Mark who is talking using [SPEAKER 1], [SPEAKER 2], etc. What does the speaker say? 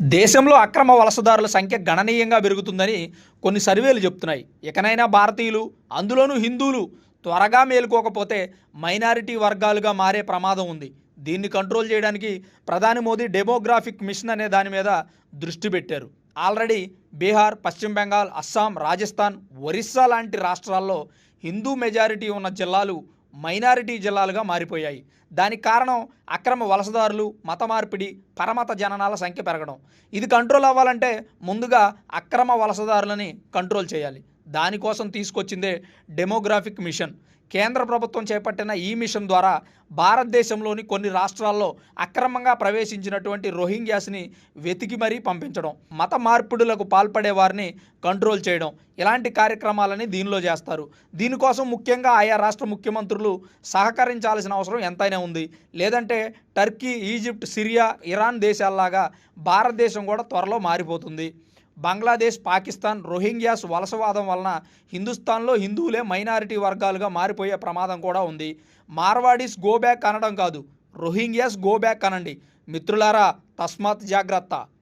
[SPEAKER 1] దేశంలో అక్రమ వలసదారుల సంఖ్య గణనీయంగా పెరుగుతుందని కొన్ని సర్వేలు చెప్తున్నాయి. ఇకనైనా భారతీయులు, అందులోనూ హిందువులు త్వరగా మేలుకోకపోతే మైనారిటీ వర్గాలుగా మారే ప్రమాదం ఉంది. దీన్ని కంట్రోల్ చేయడానికి ప్రధాని మోదీ డెమోగ్రాఫిక్ మిషన్ అనే దాని మీద దృష్టి పెట్టారు. ఆల్రెడీ బీహార్, పశ్చిమ బెంగాల్, అస్సాం, రాజస్థాన్, ఒరిస్సా లాంటి రాష్ట్రాల్లో హిందూ మెజారిటీ ఉన్న జిల్లాలు మైనారిటీ జిల్లాలుగా మారిపోయాయి. దానికి కారణం అక్రమ వలసదారులు, మత మార్పిడి, పరమత జననాల సంఖ్య పెరగడం. ఇది కంట్రోల్ అవ్వాలంటే ముందుగా అక్రమ వలసదారులని కంట్రోల్ చేయాలి. దానికోసం తీసుకొచ్చిందే డెమోగ్రాఫిక్ మిషన్. కేంద్ర ప్రభుత్వం చేపట్టిన ఈ మిషన్ ద్వారా భారతదేశంలోని కొన్ని రాష్ట్రాల్లో అక్రమంగా ప్రవేశించినటువంటి రోహింగ్యాస్ని వెతికి మరీ పంపించడం, మత మార్పిడులకు పాల్పడే వారిని కంట్రోల్ చేయడం, ఇలాంటి కార్యక్రమాలని దీనిలో చేస్తారు. దీనికోసం ముఖ్యంగా ఆయా రాష్ట్ర ముఖ్యమంత్రులు సహకరించాల్సిన అవసరం ఎంతైనా ఉంది. లేదంటే టర్కీ, ఈజిప్ట్, సిరియా, ఇరాన్ దేశాల్లాగా భారతదేశం కూడా త్వరలో మారిపోతుంది. బంగ్లాదేశ్, పాకిస్తాన్ రోహింగ్యాస్ వలసవాదం వలన హిందుస్థాన్లో హిందువులే మైనారిటీ వర్గాలుగా మారిపోయే ప్రమాదం కూడా ఉంది. మార్వాడీస్ గో బ్యాక్ అనడం కాదు, రోహింగ్యాస్ గో బ్యాక్ అనండి. మిత్రులారా, తస్మాత్ జాగ్రత్త.